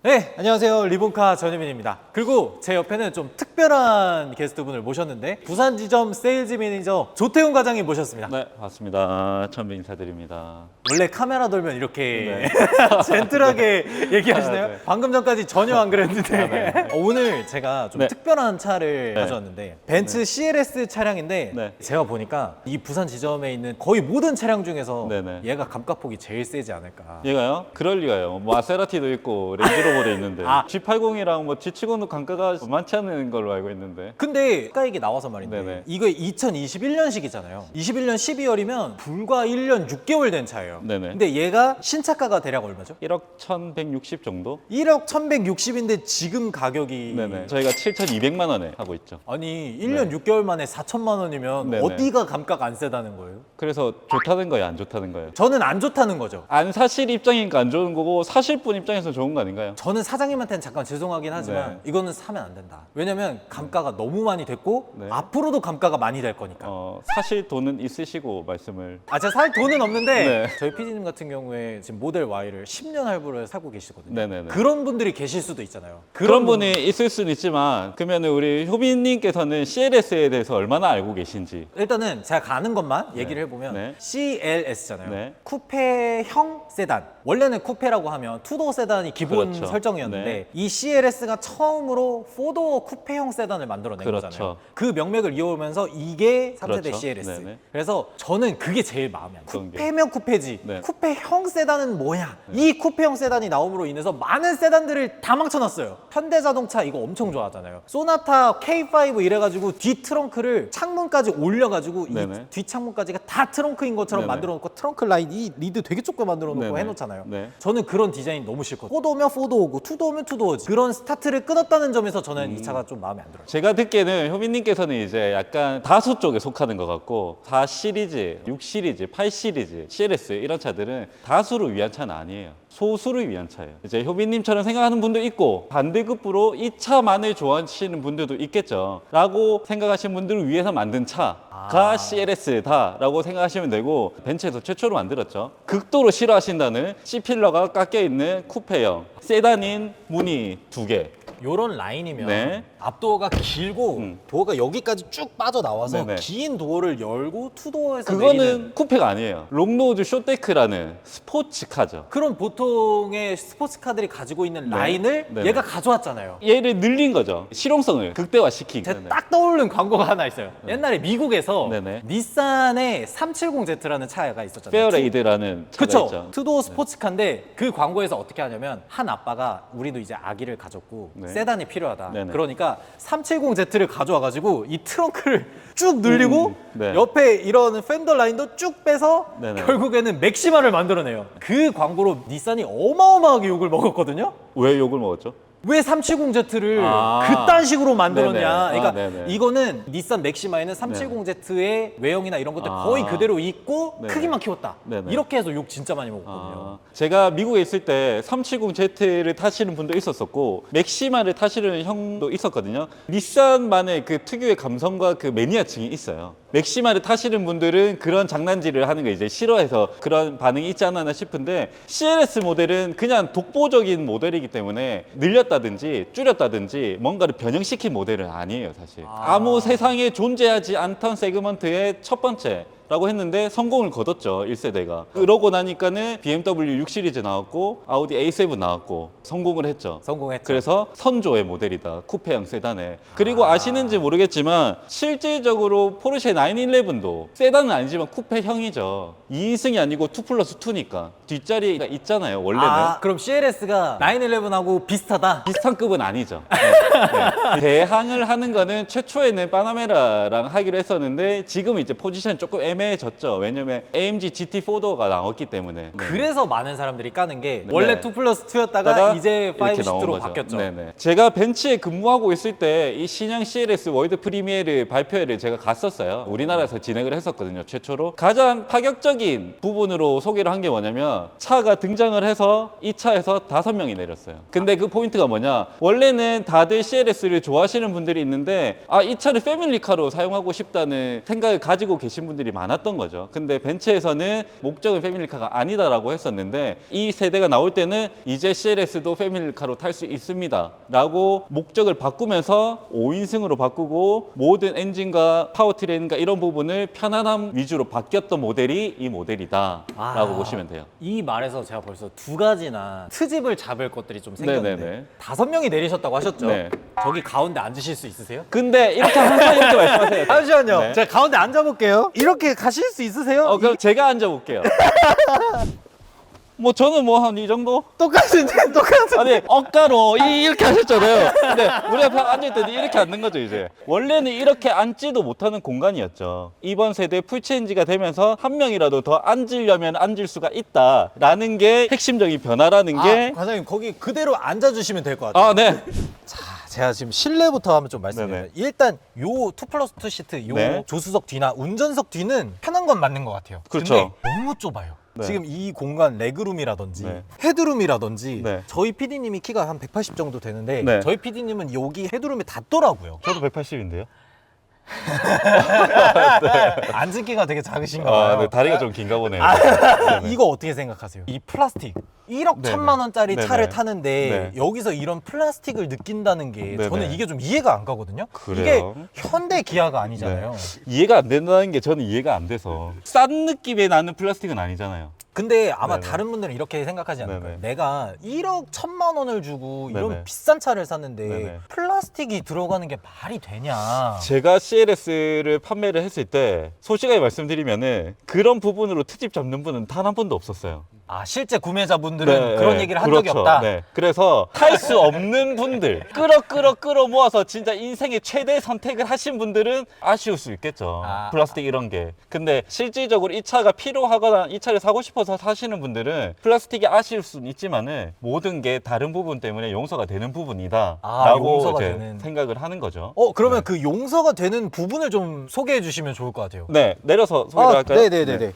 네, 안녕하세요. 리본카 전유민입니다. 그리고 제 옆에는 좀 특별한 게스트분을 모셨는데 부산 지점 세일즈 매니저 조태훈 과장님 모셨습니다. 네, 반갑습니다. 처음 인사드립니다. 원래 카메라 돌면 이렇게 젠틀하게 얘기하시나요? 네. 방금 전까지 전혀 안 그랬는데 오늘 제가 좀 네. 특별한 차를 네. 가져왔는데 벤츠 CLS 차량인데 네. 제가 보니까 이 부산 지점에 있는 거의 모든 차량 중에서 네네. 얘가 감가폭이 제일 세지 않을까. 얘가요? 그럴 리가요. 뭐 마세라티도 있고 렌즈로버도 있는데 아. G80이랑 뭐 G70도 단가가 많지 않은 걸로 알고 있는데. 근데 아까 얘기 나와서 말인데 네네. 이거 2021년식이잖아요. 21년 12월이면 불과 1년 6개월 된 차예요. 네네. 근데 얘가 신차가가 대략 얼마죠? 1억 1,160 정도? 1억 1,160인데 지금 가격이 네네. 저희가 7,200만 원에 하고 있죠. 아니 1년 6개월 만에 4천만 원이면 네네. 어디가 감가가 안 세다는 거예요? 그래서 좋다는 거예요, 안 좋다는 거예요? 저는 안 좋다는 거죠. 안 사실 입장이니까 안 좋은 거고 사실 분 입장에서 좋은 거 아닌가요? 저는 사장님한테는 잠깐 죄송하긴 하지만 이거는 사면 안 된다. 왜냐면 감가가 너무 많이 됐고 네. 앞으로도 감가가 많이 될 거니까. 사실 돈은 있으시고 말씀을. 제가 살 돈은 없는데 네. 저희 PD님 같은 경우에 지금 모델 Y를 10년 할부로 사고 계시거든요. 네네네. 그런 분들이 계실 수도 있잖아요. 그런 분이 있을 수는 있지만 그러면 우리 효빈님께서는 CLS에 대해서 얼마나 알고 계신지. 일단은 제가 가는 것만 얘기를 해보면 네. CLS잖아요. 네. 쿠페형 세단. 원래는 쿠페라고 하면 투도어 세단이 기본 그렇죠. 설정이었는데 네. 이 CLS가 처음으로 포도어 쿠페형 세단을 만들어낸 그렇죠. 거잖아요. 그 명맥을 이어오면서 이게 3세대 그렇죠. CLS. 네네. 그래서 저는 그게 제일 마음에 안 들어요. 어떤 게? 쿠페면 쿠페지. 네. 쿠페형 세단은 뭐야? 이 쿠페형 세단이 나옴으로 인해서 많은 세단들을 다 망쳐놨어요. 현대자동차 이거 엄청 좋아하잖아요. 소나타 K5 이래가지고 뒤 트렁크를 창문까지 올려가지고 이 네네. 뒤 창문까지가 다 트렁크인 것처럼 네네. 만들어놓고 트렁크 라인 이 리드 되게 좁게 만들어놓고 네네. 해놓잖아요. 네. 저는 그런 디자인 너무 싫거든요. 포도면 포도오고 투도면 투도오지. 그런 스타트를 끊었다는 점에서 저는 이 차가 좀 마음에 안 들어요. 제가 듣기에는 효빈님께서는 이제 약간 다수 쪽에 속하는 것 같고 4 시리즈, 6 시리즈, 8 시리즈, CLS 이런 차들은 다수를 위한 차는 아니에요. 소수를 위한 차예요. 이제 효빈님처럼 생각하는 분도 있고 반대급부로 이 차만을 좋아하시는 분들도 있겠죠. 라고 생각하시는 분들을 위해서 만든 차가 CLS다라고 생각하시면 되고 벤츠에서 최초로 만들었죠. 극도로 싫어하신다는 C필러가 깎여있는 쿠페형 세단인 무늬 2개. 요런 라인이면 네. 앞도어가 길고 도어가 여기까지 쭉 빠져나와서 네네. 긴 도어를 열고 투도어에서 그거는 내리는 쿠페가 아니에요. 롱로드 쇼데크라는 스포츠카죠. 그런 보통의 스포츠카들이 가지고 있는 네. 라인을 네네. 얘가 가져왔잖아요. 얘를 늘린 거죠. 실용성을 극대화시킨. 제가 딱 떠오르는 광고가 하나 있어요. 옛날에 미국에서 네네. 닛산의 370Z라는 차가 있었잖아요. 페어레이드라는 차가 그쵸? 있죠. 투도어 스포츠카인데 그 광고에서 어떻게 하냐면 한 아빠가 우리도 이제 아기를 가졌고 네. 세단이 필요하다. 네네. 그러니까 370Z를 가져와가지고 이 트렁크를 쭉 늘리고 네. 옆에 이런 팬더 라인도 쭉 빼서 네네. 결국에는 맥시마를 만들어내요. 그 광고로 닛산이 어마어마하게 욕을 먹었거든요. 왜 욕을 먹었죠? 왜 370Z를 아. 그딴 식으로 만들었냐. 네네. 아, 그러니까 네네. 이거는 닛산 맥시마에는 370Z의 외형이나 이런 것들 아. 거의 그대로 있고 네네. 크기만 키웠다. 네네. 이렇게 해서 욕 진짜 많이 먹었거든요. 제가 미국에 있을 때 370Z를 타시는 분도 있었었고 맥시마를 타시는 형도 있었거든요. 닛산만의 그 특유의 감성과 그 매니아층이 있어요. 맥시마를 타시는 분들은 그런 장난질을 하는 거 이제 싫어해서 그런 반응이 있지 않나 싶은데 CLS 모델은 그냥 독보적인 모델이기 때문에 늘렸다든지 줄였다든지 뭔가를 변형시킨 모델은 아니에요, 사실. 아무 세상에 존재하지 않던 세그먼트의 첫 번째 라고 했는데 성공을 거뒀죠, 1세대가. 그러고 나니까는 BMW 6 시리즈 나왔고 아우디 A7 나왔고 성공을 했죠. 성공했죠. 그래서 선조의 모델이다, 쿠페형 세단에. 그리고 아시는지 모르겠지만 실질적으로 포르쉐 911도 세단은 아니지만 쿠페형이죠. 2인승이 아니고 2+2니까 뒷자리가 있잖아요, 원래는. 그럼 CLS가 911하고 비슷하다? 비슷한 급은 아니죠. 네. 대항을 하는 거는 최초에는 파나메라랑 하기로 했었는데 지금 이제 포지션이 조금 애매해졌죠. 왜냐면 AMG GT4도가 나왔기 때문에. 네. 그래서 많은 사람들이 까는 게 네. 원래 2+2였다가 이제 이렇게 나온 5시트로 거죠. 바뀌었죠. 네네. 제가 벤츠에 근무하고 있을 때 이 신형 CLS 월드 프리미에르 발표회를 제가 갔었어요. 우리나라에서 진행을 했었거든요, 최초로. 가장 파격적인 부분으로 소개를 한 게 뭐냐면 차가 등장을 해서 이 차에서 5명이 내렸어요. 근데 그 포인트가 뭐냐, 원래는 다들 CLS를 좋아하시는 분들이 있는데 이 차를 패밀리카로 사용하고 싶다는 생각을 가지고 계신 분들이 많았던 거죠. 근데 벤츠에서는 목적은 패밀리카가 아니다라고 했었는데 이 세대가 나올 때는 이제 CLS도 패밀리카로 탈 수 있습니다 라고 목적을 바꾸면서 5인승으로 바꾸고 모든 엔진과 파워트레인과 이런 부분을 편안함 위주로 바뀌었던 모델이 이 모델이다 라고 보시면 돼요. 이 말에서 제가 벌써 두 가지나 트집을 잡을 것들이 좀 생겼는데 네네네. 5명이 내리셨다고 하셨죠? 네. 저기 가운데 앉으실 수 있으세요? 근데 이렇게 항상 이렇게 말씀하세요. 잠시만요. 네. 제가 가운데 앉아볼게요. 이렇게 가실 수 있으세요? 그럼 제가 앉아볼게요. 뭐 저는 뭐 한 이 정도? 똑같은. 아니 억가로 이렇게 하셨잖아요. 근데 우리 앞에 앉을 때도 이렇게 앉는 거죠 이제. 원래는 이렇게 앉지도 못하는 공간이었죠. 이번 세대 풀체인지가 되면서 한 명이라도 더 앉으려면 앉을 수가 있다라는 게 핵심적인 변화라는 게. 과장님 거기 그대로 앉아주시면 될 것 같아요. 아, 네. 제가 지금 실내부터 한번 좀 말씀드려요. 네네. 일단 요 2+2 시트, 요 네. 조수석 뒤나 운전석 뒤는 편한 건 맞는 것 같아요. 그렇죠. 근데 너무 좁아요. 네. 지금 이 공간 레그룸이라든지 네. 헤드룸이라든지 네. 저희 PD님이 키가 한 180 정도 되는데 네. 저희 PD님은 여기 헤드룸에 닿더라고요. 저도 180인데요. 앉은 키가 되게 작으신가 봐요. 네, 다리가 좀 긴가 보네요. 이거 어떻게 생각하세요? 이 플라스틱 1억 네네. 1천만 원짜리 네네. 차를 타는데 네. 여기서 이런 플라스틱을 느낀다는 게 네네. 저는 이게 좀 이해가 안 가거든요. 그래요? 이게 현대 기아가 아니잖아요. 이해가 안 된다는 게 저는 이해가 안 돼서. 싼 느낌의 나는 플라스틱은 아니잖아요. 근데 아마 네네. 다른 분들은 이렇게 생각하지 않을까요? 네네. 내가 1억 1천만 원을 주고 이런 네네. 비싼 차를 샀는데 네네. 플라스틱이 들어가는 게 말이 되냐. 제가 CLS를 판매를 했을 때 솔직하게 말씀드리면은 그런 부분으로 트집 잡는 분은 단 한 번도 없었어요. 아, 실제 구매자분들은 그런 얘기를 한 적이 그렇죠. 없다. 네. 그래서 탈 수 없는 분들, 끌어 모아서 진짜 인생의 최대 선택을 하신 분들은 아쉬울 수 있겠죠. 플라스틱 이런 게. 근데 실질적으로 이 차가 필요하거나 이 차를 사고 싶어서 사시는 분들은 플라스틱이 아쉬울 수는 있지만은 모든 게 다른 부분 때문에 용서가 되는 부분이다. 라고 용서가 이제 되는. 생각을 하는 거죠. 그러면 네. 그 용서가 되는 부분을 좀 소개해 주시면 좋을 것 같아요. 네, 내려서 소개를 할까요? 네네네네.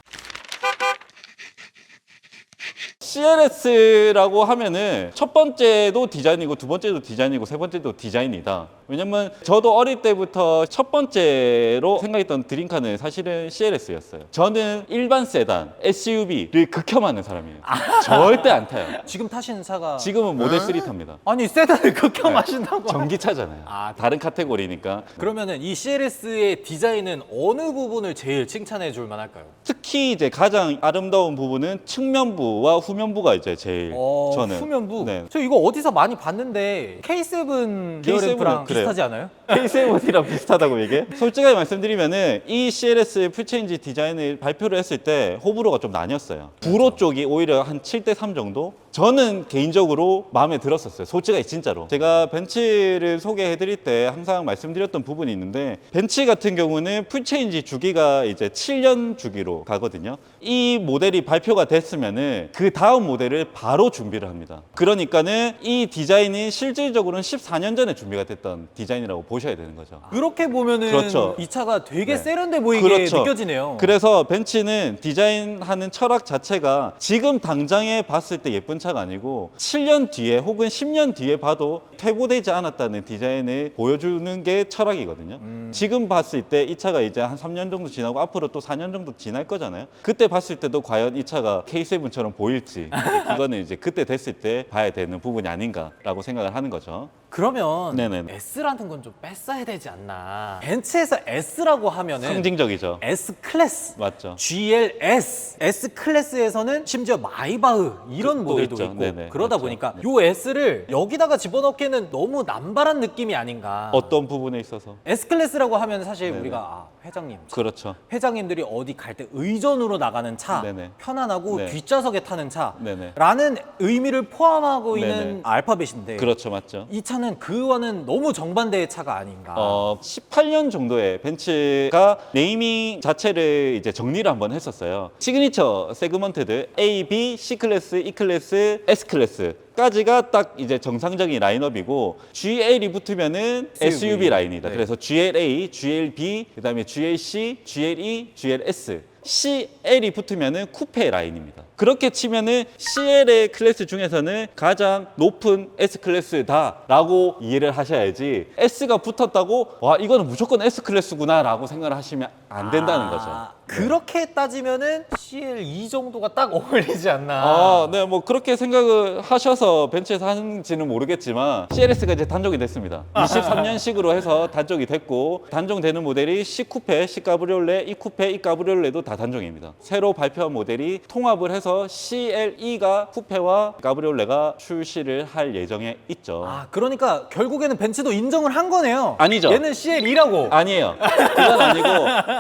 CLS라고 하면은 첫 번째도 디자인이고 두 번째도 디자인이고 세 번째도 디자인이다. 왜냐면 저도 어릴 때부터 첫 번째로 생각했던 드림카는 사실은 CLS였어요. 저는 일반 세단, SUV를 극혐하는 사람이에요. 절대 안 타요. 지금 타시는 차가 지금은 모델 3 탑니다. 아니 세단을 극혐하신다고? 전기차잖아요. 다른 카테고리니까. 그러면은 이 CLS의 디자인은 어느 부분을 제일 칭찬해 줄 만할까요? 특히 이제 가장 아름다운 부분은 측면부와 후면부가 이제 제일 저는 후면부? 네. 저 이거 어디서 많이 봤는데 K7 리어램프랑 그래요. 비슷하지 않아요? K7이랑 비슷하다고 이게? 솔직하게 말씀드리면은 이 CLS 풀체인지 디자인을 발표를 했을 때 호불호가 좀 나뉘었어요. 불호 쪽이 오히려 한 7대3 정도? 저는 개인적으로 마음에 들었었어요. 솔직하게 진짜로. 제가 벤츠를 소개해드릴 때 항상 말씀드렸던 부분이 있는데 벤츠 같은 경우는 풀체인지 주기가 이제 7년 주기로 가거든요. 이 모델이 발표가 됐으면은 그 다음 모델을 바로 준비를 합니다. 그러니까는 이 디자인이 실질적으로는 14년 전에 준비가 됐던 디자인이라고 보셔야 되는 거죠. 그렇게 보면은 그렇죠. 이 차가 되게 네. 세련돼 보이게 그렇죠. 느껴지네요. 그래서 벤츠는 디자인하는 철학 자체가 지금 당장에 봤을 때 예쁜 차가 아니고 7년 뒤에 혹은 10년 뒤에 봐도 퇴보되지 않았다는 디자인을 보여주는 게 철학이거든요. 지금 봤을 때 이 차가 이제 한 3년 정도 지나고 앞으로 또 4년 정도 지날 거잖아요. 그때 봤을 때도 과연 이 차가 K7처럼 보일지 그거는 이제 그때 됐을 때 봐야 되는 부분이 아닌가라고 생각을 하는 거죠. 그러면 네네네. S라는 건 좀 뺐어야 되지 않나. 벤츠에서 S라고 하면은 상징적이죠. S 클래스, 맞죠. GLS, S 클래스에서는 심지어 마이바흐 이런 또 모델도 있죠. 있고 네네, 그러다 맞죠. 보니까 요 S를 여기다가 집어넣기에는 너무 남발한 느낌이 아닌가. 어떤 부분에 있어서? S 클래스라고 하면 사실 네네. 우리가 회장님, 그렇죠. 회장님들이 어디 갈 때 의전으로 나가는 차, 네네. 편안하고 네. 뒷좌석에 타는 차 네네. 라는 의미를 포함하고 네네. 있는 알파벳인데 그렇죠, 맞죠. 이 차는 그와는 너무 정반대의 차가 아닌가. 18년 정도에 벤츠가 네이밍 자체를 이제 정리를 한번 했었어요. 시그니처 세그먼트들 A, B, C 클래스, E 클래스, S 클래스 까지가 딱 이제 정상적인 라인업이고 GL이 붙으면은 SUV 라인이다. 네. 그래서 GLA, GLB, 그다음에 GLC, GLE, GLS. CL이 붙으면은 쿠페 라인입니다. 그렇게 치면은 CL의 클래스 중에서는 가장 높은 S 클래스다라고 이해를 하셔야지 S가 붙었다고 와 이거는 무조건 S 클래스구나라고 생각을 하시면 안 된다는 거죠. 그렇게 따지면은 CL2 정도가 딱 어울리지 않나. 네, 뭐 그렇게 생각을 하셔서 벤츠에서 하는지는 모르겠지만 CLS가 이제 단종이 됐습니다. 23년식으로 해서 단종이 됐고 단종되는 모델이 C 쿠페, C 카브리올레, E 쿠페, E 카브리올레도 다 단종입니다. 새로 발표한 모델이 통합을 해서 CLE가 쿠페와 카브리올레가 출시를 할 예정에 있죠. 아, 그러니까 결국에는 벤츠도 인정을 한 거네요. 아니죠. 얘는 CL2라고. 아니에요. 그건 아니고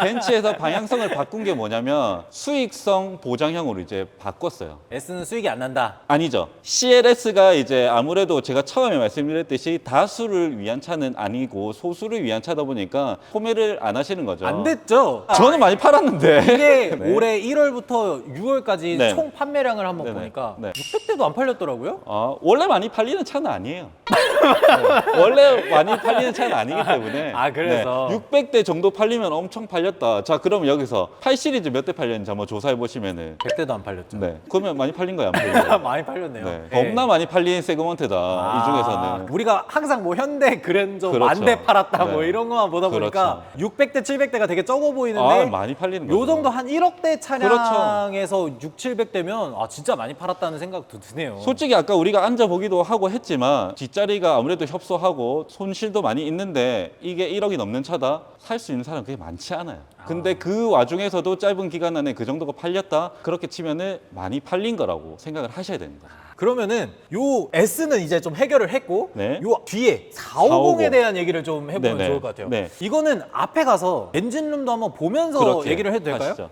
벤츠에서 방향성을 바꾼 게 뭐냐면 수익성 보장형으로 이제 바꿨어요. S는 수익이 안 난다. 아니죠. CLS가 이제 아무래도 제가 처음에 말씀드렸듯이 다수를 위한 차는 아니고 소수를 위한 차다 보니까 포매를 안 하시는 거죠. 안 됐죠? 저는 많이 팔았는데. 이게 네. 올해 1월부터 6월까지 네. 총 판매량을 한번 네네. 보니까 네. 600대도 안 팔렸더라고요. 원래 많이 팔리는 차는 아니에요. 네. 원래 많이 팔리는 차는 아니기 때문에. 아, 그래서. 600대 정도 팔리면 엄청 팔렸다. 자, 그럼 여기서 8 시리즈 몇 대 팔렸는지 한번 조사해 보시면은. 100대도 안 팔렸죠. 네. 그러면 많이 팔린 거야, 안 팔린 거야? 많이 팔렸네요. 네. 네. 겁나 많이 팔린 세그먼트다. 이 중에서는. 우리가 항상 뭐 현대 그랜저 그렇죠. 만대 팔았다 뭐 네. 이런 것만 보다 보니까 600대 700대가 되게 적어 보이는데 많이 팔리는 거죠. 요 정도 한 1억대 차량에서 6, 700대면 진짜 많이 팔았다는 생각도 드네요. 솔직히 아까 우리가 앉아보기도 하고 했지만 뒷자리가 아무래도 협소하고 손실도 많이 있는데 이게 1억이 넘는 차다? 살 수 있는 사람은 그게 많지 않아요. 근데 그 와중에서도 짧은 기간 안에 그 정도가 팔렸다? 그렇게 치면은 많이 팔린 거라고 생각을 하셔야 됩니다. 그러면은 요 S는 이제 좀 해결을 했고 네. 요 뒤에 450에 대한 얘기를 좀 해보면 네네. 좋을 것 같아요. 네. 이거는 앞에 가서 엔진룸도 한번 보면서 그렇게 얘기를 해도 될까요? 하시죠.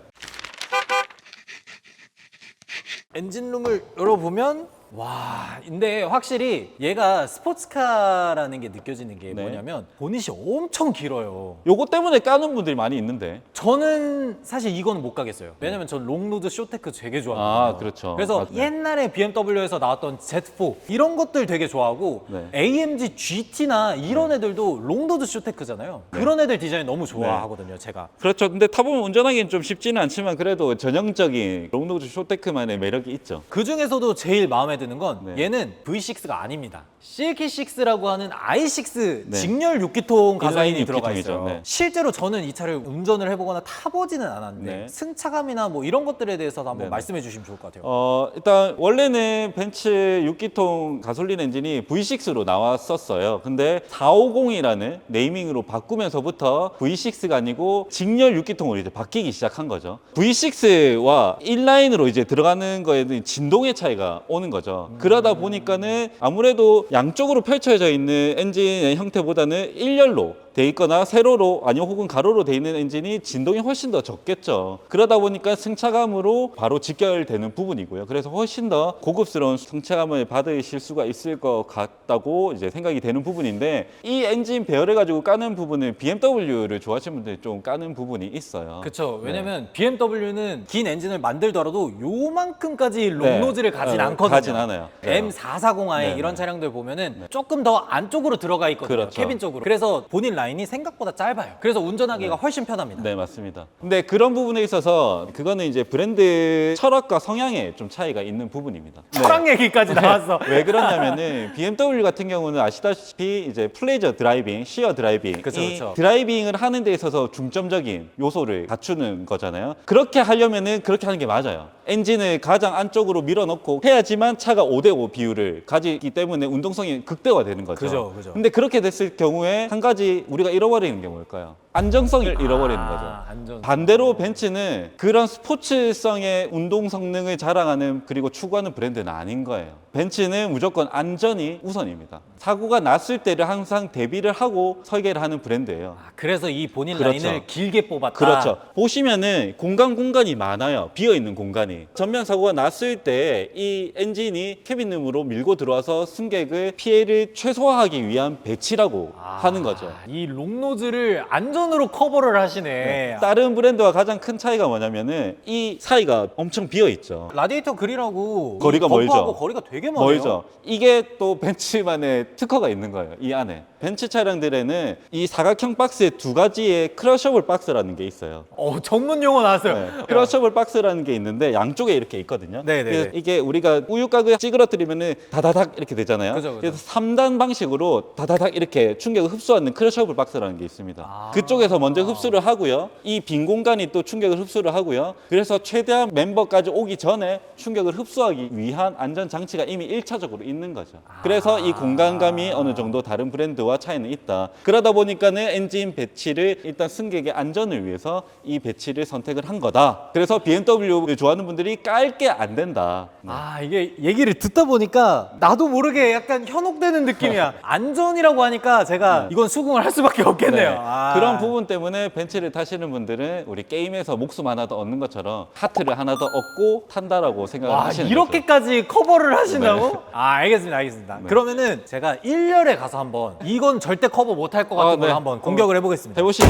엔진룸을 열어보면 와, 근데 확실히 얘가 스포츠카라는 게 느껴지는 게 네. 뭐냐면 보닛이 엄청 길어요. 요거 때문에 까는 분들이 많이 있는데. 저는 사실 이거는 못 가겠어요. 왜냐면 전 롱로드 쇼테크 되게 좋아하거든요. 그렇죠. 그래서 맞아요. 옛날에 BMW에서 나왔던 Z4 이런 것들 되게 좋아하고 네. AMG GT나 이런 애들도 롱로드 쇼테크잖아요. 그런 애들 디자인 너무 좋아하거든요, 제가. 그렇죠. 근데 타보면 운전하기는 좀 쉽지는 않지만 그래도 전형적인 롱로드 쇼테크만의 매력이 있죠. 그 중에서도 제일 마음에 드는 건 네. 얘는 V6가 아닙니다. 실키6라고 하는 i6 네. 직렬 6기통 가솔린이 인라인 들어가 6기통이죠. 있어요. 네. 실제로 저는 이 차를 운전을 해보거나 타보지는 않았는데 네. 승차감이나 뭐 이런 것들에 대해서도 한번 네네. 말씀해 주시면 좋을 것 같아요. 일단 원래는 벤츠 6기통 가솔린 엔진이 V6로 나왔었어요. 근데 450이라는 네이밍으로 바꾸면서부터 V6가 아니고 직렬 6기통으로 이제 바뀌기 시작한 거죠. V6와 인라인으로 이제 들어가는 거에는 진동의 차이가 오는 거죠. 그러다 보니까는 아무래도 양쪽으로 펼쳐져 있는 엔진의 형태보다는 일렬로 돼 있거나 세로로 아니면 혹은 가로로 돼 있는 엔진이 진동이 훨씬 더 적겠죠. 그러다 보니까 승차감으로 바로 직결되는 부분이고요. 그래서 훨씬 더 고급스러운 승차감을 받으실 수가 있을 것 같다고 이제 생각이 되는 부분인데 이 엔진 배열해 가지고 까는 부분은 BMW를 좋아하시는 분들이 좀 까는 부분이 있어요. 그렇죠. 왜냐면 BMW는 긴 엔진을 만들더라도 요만큼까지 네. 롱노즈를 가진 네, 않거든요. 가진 않아요. 네. M440i 네, 이런 네. 차량들 보면은 조금 더 안쪽으로 들어가 있거든요. 그렇죠. 캐빈 쪽으로. 그래서 본인 라인이 생각보다 짧아요. 그래서 운전하기가 훨씬 편합니다. 네, 맞습니다. 근데 그런 부분에 있어서 그거는 이제 브랜드 철학과 성향에 좀 차이가 있는 부분입니다. 철학 얘기까지 나왔어. 왜 그러냐면은 BMW 같은 경우는 아시다시피 이제 플레저 드라이빙, 시어 드라이빙, 그쵸, 이 그쵸. 드라이빙을 하는 데 있어서 중점적인 요소를 갖추는 거잖아요. 그렇게 하려면은 그렇게 하는 게 맞아요. 엔진을 가장 안쪽으로 밀어넣고 해야지만 차가 5대5 비율을 가지기 때문에 운동성이 극대화되는 거죠. 그죠, 그죠. 근데 그렇게 됐을 경우에 한 가지 우리가 잃어버리는 게 뭘까요? 안정성을 잃어버리는 거죠. 안전. 반대로 벤츠는 그런 스포츠성의 운동 성능을 자랑하는 그리고 추구하는 브랜드는 아닌 거예요. 벤츠는 무조건 안전이 우선입니다. 사고가 났을 때를 항상 대비를 하고 설계를 하는 브랜드예요. 그래서 이 본인 그렇죠. 라인을 길게 뽑았다. 그렇죠. 보시면은 공간이 많아요. 비어있는 공간이. 전면 사고가 났을 때 이 엔진이 캐빈룸으로 밀고 들어와서 승객의 피해를 최소화하기 위한 배치라고 하는 거죠. 이 롱노즈를 안전으로 커버를 하시네. 다른 브랜드와 가장 큰 차이가 뭐냐면은 이 사이가 엄청 비어 있죠. 라디에이터 그릴하고 거리가 이 범퍼하고 멀죠. 거리가 되게 멀어요. 멀죠. 이게 또 벤츠만의 특허가 있는 거예요. 이 안에. 벤츠 차량들에는 이 사각형 박스에 두 가지의 크러셔블 박스라는 게 있어요. 전문 용어 나왔어요. 네. 크러셔블 박스라는 게 있는데 양쪽에 이렇게 있거든요. 네네네. 그래서 이게 우리가 우유가그 찌그러뜨리면은 다다닥 이렇게 되잖아요. 그죠, 그죠. 그래서 3단 방식으로 다다닥 이렇게 충격을 흡수하는 크러셔블 박스라는 게 있습니다. 그쪽 앞쪽에서 먼저 흡수를 하고요. 이 빈 공간이 또 충격을 흡수를 하고요. 그래서 최대한 멤버까지 오기 전에 충격을 흡수하기 위한 안전 장치가 이미 1차적으로 있는 거죠. 그래서 이 공간감이 어느 정도 다른 브랜드와 차이는 있다. 그러다 보니까는 엔진 배치를 일단 승객의 안전을 위해서 이 배치를 선택을 한 거다. 그래서 BMW 좋아하는 분들이 깔 게 안 된다. 아, 이게 얘기를 듣다 보니까 나도 모르게 약간 현혹되는 느낌이야. 안전이라고 하니까 제가 이건 수긍을 할 수밖에 없겠네요. 네. 아. 그런 부분 때문에 벤츠를 타시는 분들은 우리 게임에서 목숨 하나 더 얻는 것처럼 하트를 하나 더 얻고 탄다라고 생각을 와, 하시는 이렇게까지 커버를 하신다고? 네. 아, 알겠습니다. 네. 그러면은 제가 1열에 가서 한번 이건 절대 커버 못 할 것 같은 걸 네. 한번 공격을 해보겠습니다. 해보시죠.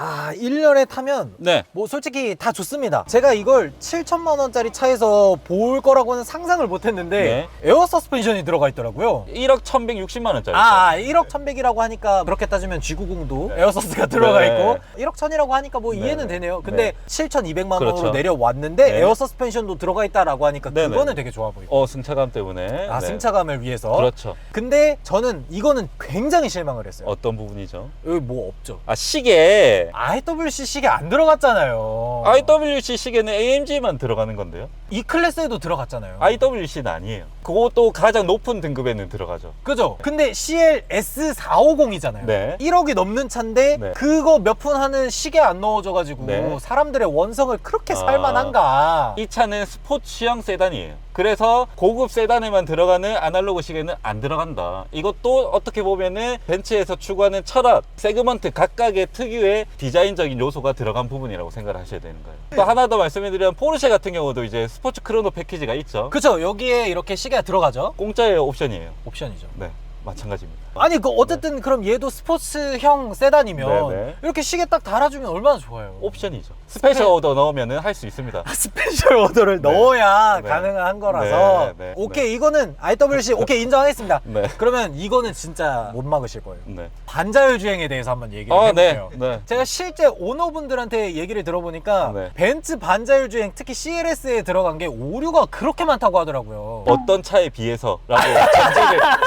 아, 1열에 타면 네. 뭐 솔직히 다 좋습니다. 제가 이걸 7천만 원짜리 차에서 볼 거라고는 상상을 못 했는데 에어 서스펜션이 들어가 있더라고요. 1억 1,160만 원짜리. 1억 1,100이라고 하니까 그렇게 따지면 G90도 에어서스가 들어가 네. 있고 1억 1,000이라고 하니까 뭐 이해는 되네요. 근데 7,200만 원으로 그렇죠. 내려왔는데 네. 에어 서스펜션도 들어가 있다라고 하니까 네네. 그거는 되게 좋아 보이고. 승차감 때문에. 네. 승차감을 위해서. 그렇죠. 근데 저는 이거는 굉장히 실망을 했어요. 어떤 부분이죠? 여기 뭐 없죠. 시계. IWC 시계 안 들어갔잖아요. IWC 시계는 AMG만 들어가는 건데요. E 클래스에도 들어갔잖아요. IWC는 아니에요. 그것도 가장 높은 등급에는 들어가죠. 그죠? 근데 CLS450이잖아요. 네. 1억이 넘는 차인데 네. 그거 몇 푼 하는 시계 안 넣어줘가지고 네. 사람들의 원성을 그렇게 살만한가? 이 차는 스포츠형 세단이에요. 그래서 고급 세단에만 들어가는 아날로그 시계는 안 들어간다. 이것도 어떻게 보면은 벤츠에서 추구하는 철학, 세그먼트 각각의 특유의 디자인적인 요소가 들어간 부분이라고 생각을 하셔야 되는 거예요. 또 하나 더 말씀드리면 포르쉐 같은 경우도 이제 스포츠 크로노 패키지가 있죠. 그쵸? 여기에 이렇게 시계가 들어가죠? 공짜예요, 옵션이에요. 옵션이죠. 네, 마찬가지입니다. 아니 어쨌든 그럼 얘도 스포츠형 세단이면 네. 이렇게 시계 딱 달아주면 얼마나 좋아요. 옵션이죠. 스페셜 오더 넣으면은 할 수 있습니다. 스페셜 오더를 넣어야 네. 가능한 거라서 네. 오케이 이거는 IWC 오케이 인정하겠습니다. 네. 그러면 이거는 진짜 못 막으실 거예요. 네. 반자율 주행에 대해서 한번 얘기를 네. 해볼게요. 네. 제가 실제 오너분들한테 얘기를 들어보니까 네. 벤츠 반자율 주행 특히 CLS에 들어간 게 오류가 그렇게 많다고 하더라고요. 어떤 차에 비해서라고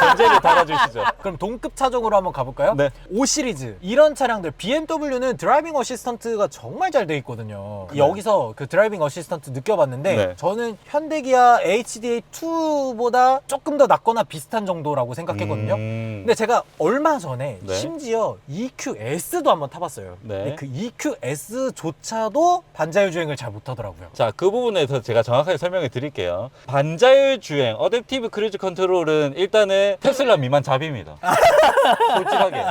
전제를 달아주시죠. 그럼 동급 차종으로 한번 가볼까요? 네. 5 시리즈 이런 차량들 BMW는 드라이빙 어시스턴트가 정말 잘 돼 있거든요. 여기서 그 드라이빙 어시스턴트 느껴봤는데 네. 저는 현대기아 HDA2보다 조금 더 낫거나 비슷한 정도라고 생각했거든요. 근데 제가 얼마 전에 네. 심지어 EQS도 한번 타봤어요. 네. 근데 그 EQS조차도 반자율 주행을 잘 못하더라고요. 자, 그 부분에서 제가 정확하게 설명을 드릴게요. 반자율 주행, 어댑티브 크루즈 컨트롤은 일단은 테슬라 미만 잡입니다. 솔직하게.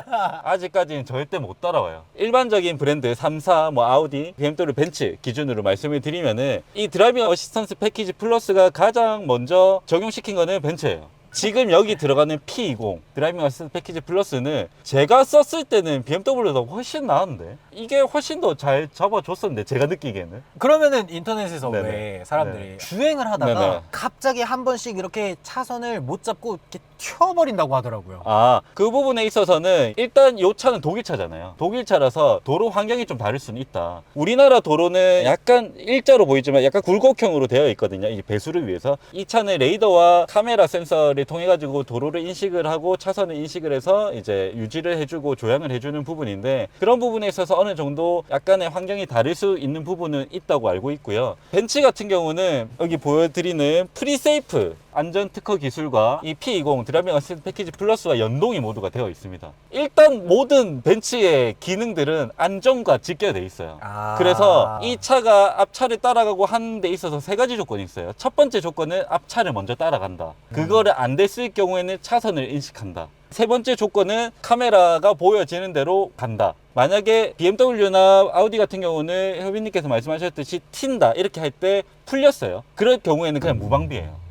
아직까지는 절대 못 따라와요. 일반적인 브랜드 3사, 뭐 아우디, BMW, 벤츠 기준으로 말씀을 드리면은 이 드라이빙 어시스턴스 패키지 플러스가 가장 먼저 적용시킨 거는 벤츠예요. 지금 여기 들어가는 P20 드라이빙 어시스턴트 패키지 플러스는 제가 썼을 때는 BMW보다 훨씬 나았는데 이게 훨씬 더 잘 잡아줬었는데 제가 느끼기에는. 그러면은 인터넷에서 네네. 왜 사람들이 네. 주행을 하다가 네네. 갑자기 한 번씩 이렇게 차선을 못 잡고 이렇게 튀어버린다고 하더라고요. 그 부분에 있어서는 일단 이 차는 독일차잖아요. 독일차라서 도로 환경이 좀 다를 수는 있다. 우리나라 도로는 약간 일자로 보이지만 약간 굴곡형으로 되어 있거든요. 이 배수를 위해서. 이 차는 레이더와 카메라 센서를 통해 가지고 도로를 인식을 하고 차선을 인식을 해서 이제 유지를 해주고 조향을 해주는 부분인데 그런 부분에 있어서 어느 정도 약간의 환경이 다를 수 있는 부분은 있다고 알고 있고요. 벤츠 같은 경우는 여기 보여드리는 프리세이프 안전 특허 기술과 이 P20 드라이빙 어시스턴트 패키지 플러스와 연동이 모두가 되어 있습니다. 일단 모든 벤츠의 기능들은 안전과 직결되어 있어요. 그래서 이 차가 앞차를 따라가고 하는 데 있어서 세 가지 조건이 있어요. 첫 번째 조건은 앞차를 먼저 따라간다. 그거를 안 됐을 경우에는 차선을 인식한다. 세 번째 조건은 카메라가 보여지는 대로 간다. 만약에 BMW나 아우디 같은 경우는 협인님께서 말씀하셨듯이 튄다 이렇게 할 때 풀렸어요. 그럴 경우에는 그냥 무방비예요.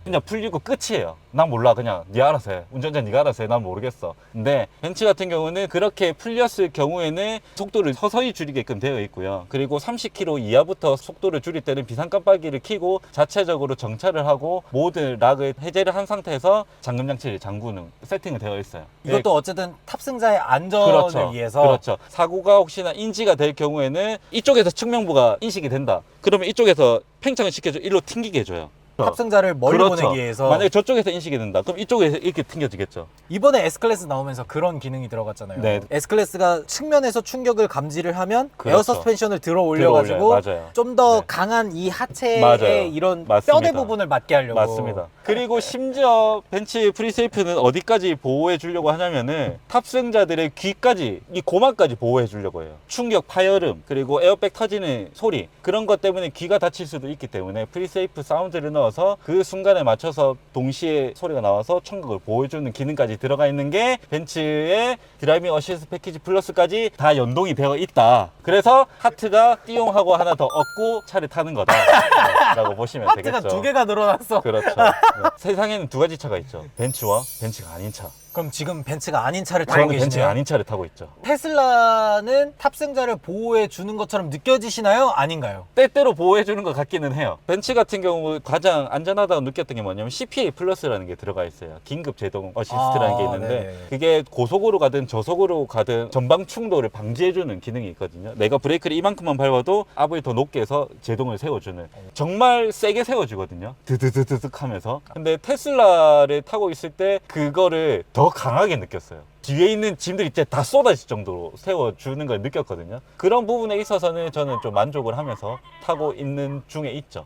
그냥 풀리고 끝이에요. 난 몰라. 그냥 네 알아서 해. 운전자 네가 알아서 해. 난 모르겠어. 근데 벤츠 같은 경우는 그렇게 풀렸을 경우에는 속도를 서서히 줄이게끔 되어 있고요. 그리고 30km 이하부터 속도를 줄일 때는 비상 깜빡이를 켜고 자체적으로 정차를 하고 모든 락을 해제를 한 상태에서 잠금 장치를 잠그는 세팅이 되어 있어요. 이것도 어쨌든 탑승자의 안전을 위해서. 그렇죠. 사고가 혹시나 인지가 될 경우에는 이쪽에서 측면부가 인식이 된다. 그러면 이쪽에서 팽창을 시켜줘 일로 튕기게 해줘요. 탑승자를 멀리 그렇죠. 보내기 위해서. 만약에 저쪽에서 인식이 된다. 그럼 이쪽에서 이렇게 튕겨지겠죠. 이번에 S클래스 나오면서 그런 기능이 들어갔잖아요. 네. S클래스가 측면에서 충격을 감지를 하면 그렇죠. 에어 서스펜션을 들어 올려가지고 맞아요. 좀 더 네. 강한 이 하체의 맞아요. 이런 맞습니다. 뼈대 부분을 맞게 하려고. 맞습니다. 그리고 심지어 벤츠 프리세이프는 어디까지 보호해 주려고 하냐면은 탑승자들의 귀까지, 이 고막까지 보호해 주려고 해요. 충격, 파열음, 그리고 에어백 터지는 소리, 그런 것 때문에 귀가 다칠 수도 있기 때문에 프리세이프 사운드를 넣어서 그 순간에 맞춰서 동시에 소리가 나와서 청각을 보호해 주는 기능까지 들어가 있는 게 벤츠의 드라이빙 어시스트 패키지 플러스까지 다 연동이 되어 있다. 그래서 하트가 띠용하고 하나 더 얻고 차를 타는 거다 라고 보시면 하트가 되겠죠. 2개가 늘어났어. 그렇죠. 네. 세상에는 두 가지 차가 있죠. 벤츠와 벤츠가 아닌 차. 그럼 지금 벤츠가 아닌 차를 타고 저는 계시네요. 벤츠가 아닌 차를 타고 있죠. 테슬라는 탑승자를 보호해 주는 것처럼 느껴지시나요? 아닌가요? 때때로 보호해 주는 것 같기는 해요. 벤츠 같은 경우 가장 안전하다고 느꼈던 게 뭐냐면 CPA 플러스라는 게 들어가 있어요. 긴급 제동 어시스트라는 게 있는데 네네. 그게 고속으로 가든 저속으로 가든 전방 충돌을 방지해 주는 기능이 있거든요. 내가 브레이크를 이만큼만 밟아도 압을 더 높게 해서 제동을 세워주는, 정말 세게 세워주거든요. 드드드드득 하면서. 근데 테슬라를 타고 있을 때 그거를 더 강하게 느꼈어요. 뒤에 있는 짐들이 이제 다 쏟아질 정도로 세워주는 걸 느꼈거든요. 그런 부분에 있어서는 저는 좀 만족을 하면서 타고 있는 중에 있죠.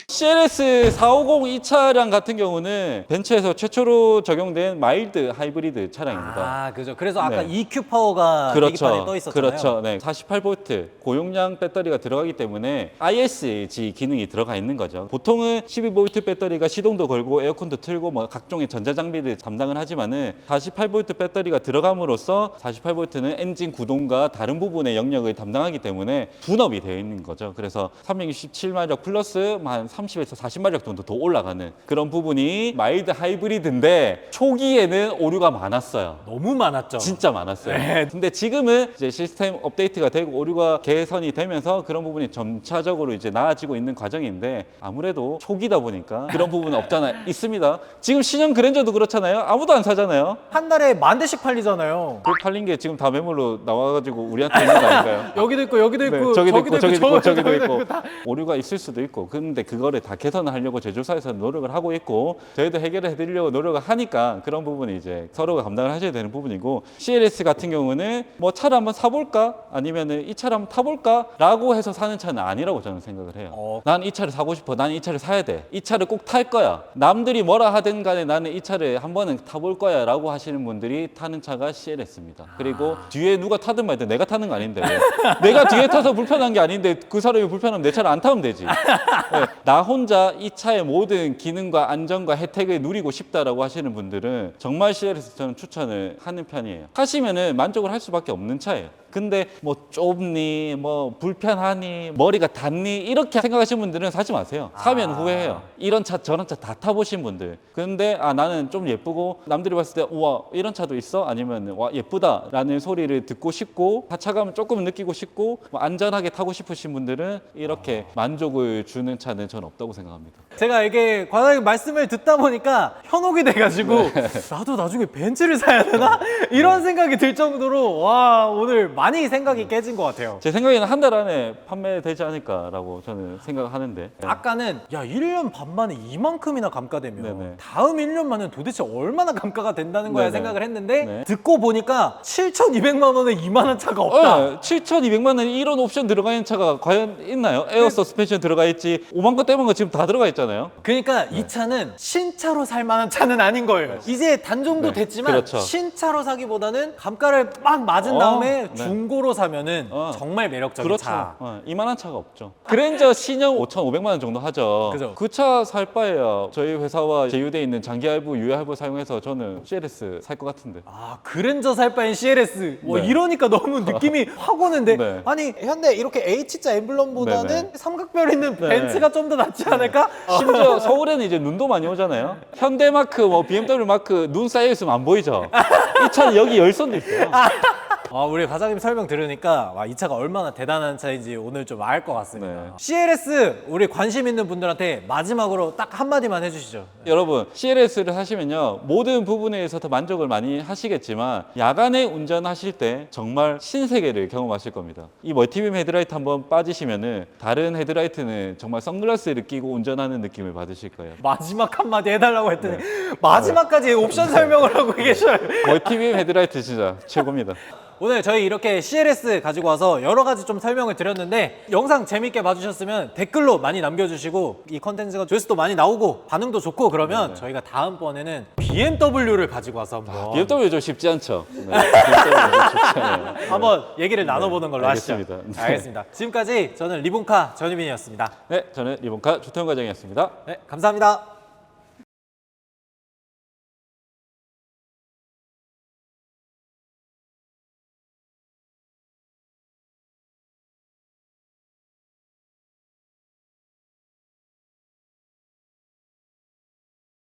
CLS 450 이 차량 같은 경우는 벤츠에서 최초로 적용된 마일드 하이브리드 차량입니다. 아, 그죠. 그래서 아까 네. EQ 파워가 계기판에 떠 있었잖아요. 그렇죠. 네. 48V 고용량 배터리가 들어가기 때문에 ISG 기능이 들어가 있는 거죠. 보통은 12V 배터리가 시동도 걸고 에어컨도 틀고 뭐 각종의 전자장비를 담당을 하지만은 48V 배터리가 들어감으로써 48V는 엔진 구동과 다른 부분의 영역을 담당하기 때문에 분업이 되어 있는 거죠. 그래서 367마력 플러스 한 30에서 40마력 정도 더 올라가는 그런 부분이 마일드 하이브리드인데 초기에는 오류가 많았어요. 너무 많았죠. 진짜 많았어요. 네. 근데 지금은 이제 시스템 업데이트가 되고 오류가 개선이 되면서 그런 부분이 점차적으로 이제 나아지고 있는 과정인데 아무래도 초기다 보니까 그런 부분은 없잖아요. 있습니다. 지금 신형 그랜저도 그렇잖아요. 아무도 안 사잖아요. 한 달에 10,000대씩 팔리잖아요. 그 팔린 게 지금 다 매물로 나와가지고 우리한테 있는 거 아닌가요? 여기도 있고 여기도 네, 있고 저기도 있고 저기도 있고 저기도 저기도 있고 오류가 있을 수도 있고 근데 그거를 다 개선을 하려고 제조사에서 노력을 하고 있고 저희도 해결을 해드리려고 노력을 하니까 그런 부분이 이제 서로가 감당을 하셔야 되는 부분이고 CLS 같은 경우는 뭐 차를 한번 사볼까 아니면은 이 차를 한번 타볼까 라고 해서 사는 차는 아니라고 저는 생각을 해요. 난 이 차를 사고 싶어. 난 이 차를 사야 돼. 이 차를 꼭 탈 거야. 남들이 뭐라 하든 간에 나는 이 차를 한 번은 타볼 거야 라고 하시는 분들이 타는 차가 CLS입니다. 그리고 뒤에 누가 타든 말든 내가 타는 거 아닌데 왜? 내가 뒤에 타서 불편한 게 아닌데 그 사람이 불편하면 내 차를 안 타면 되지. 네, 나 혼자 이 차의 모든 기능과 안전과 혜택을 누리고 싶다라고 하시는 분들은 정말 CLS 저는 추천을 하는 편이에요. 타시면은 만족을 할 수밖에 없는 차예요. 근데 뭐 좁니 뭐 불편하니 머리가 닿니 이렇게 생각하시는 분들은 사지 마세요. 사면 후회해요. 이런 차 저런 차 다 타보신 분들. 근데 아 나는 좀 예쁘고 남들이 봤을 때 우와 이런 차도 있어? 아니면 와 예쁘다라는 소리를 듣고 싶고 하차감을 조금 느끼고 싶고 뭐 안전하게 타고 싶으신 분들은 이렇게 만족을 주는 차는 전 없다고 생각합니다. 제가 이게 과장님 말씀을 듣다 보니까 현혹이 돼가지고 나도 나중에 벤츠를 사야 되나? 이런 생각이 들 정도로 와 오늘 많이 생각이 깨진 것 같아요. 제 생각에는 한 달 안에 판매되지 않을까라고 저는 생각하는데. 네. 아까는 야 1년 반 만에 이만큼이나 감가되면 네네. 다음 1년 만에 도대체 얼마나 감가가 된다는 거야 네네. 생각을 했는데 네. 듣고 보니까 7,200만 원에 이만한 차가 없다. 7,200만 원 이런 옵션 들어가 있는 차가 과연 있나요? 에어 서스펜션 들어가 있지 5만 건 떼만 거 지금 다 들어가 있잖아요. 그러니까 이 차는 신차로 살 만한 차는 아닌 거예요. 이제 단종도 네, 됐지만 그렇죠. 신차로 사기보다는 감가를 막 맞은 다음에 네. 중고로 사면은 정말 매력적인 그렇죠. 차. 이만한 차가 없죠. 그랜저 신형 5,500만 원 정도 하죠. 그죠. 그 차 살 바에야 저희 회사와 제휴돼 있는 장기 할부, 유예 할부 사용해서 저는 CLS 살 것 같은데. 아 그랜저 살 바엔 CLS 뭐 네. 이러니까 너무 느낌이 확 오는데 네. 아니 현대 이렇게 H자 엠블럼보다는 네, 네. 삼각별 있는 네. 벤츠가 좀 더 낫지 않을까? 심지어 서울에는 이제 눈도 많이 오잖아요. 현대마크, 뭐 BMW 마크 눈 쌓여 있으면 안 보이죠. 이 차는 여기 열선도 있어요. 우리 과장님 설명 들으니까 와, 이 차가 얼마나 대단한 차인지 오늘 좀 알 것 같습니다. 네. CLS 우리 관심 있는 분들한테 마지막으로 딱 한마디만 해주시죠. 여러분 CLS를 하시면요 모든 부분에 있어서 만족을 많이 하시겠지만 야간에 운전하실 때 정말 신세계를 경험하실 겁니다. 이 멀티빔 헤드라이트 한번 빠지시면은 다른 헤드라이트는 정말 선글라스를 끼고 운전하는 느낌을 받으실 거예요. 마지막 한마디 해달라고 했더니 마지막까지 옵션 설명을 하고 계셔요. 멀티빔 헤드라이트 진짜 최고입니다. 오늘 저희 이렇게 CLS 가지고 와서 여러 가지 좀 설명을 드렸는데 영상 재밌게 봐주셨으면 댓글로 많이 남겨주시고 이 컨텐츠가 조회수도 많이 나오고 반응도 좋고 그러면 저희가 다음번에는 BMW를 가지고 와서 한번 BMW 좀 쉽지 않죠. 네, BMW 좀 쉽지 않아요. 한번 얘기를 나눠보는 걸로 알겠습니다. 하시죠. 네. 알겠습니다. 지금까지 저는 리본카 전유빈이었습니다. 네, 저는 리본카 조태현 과장이었습니다. 네, 감사합니다.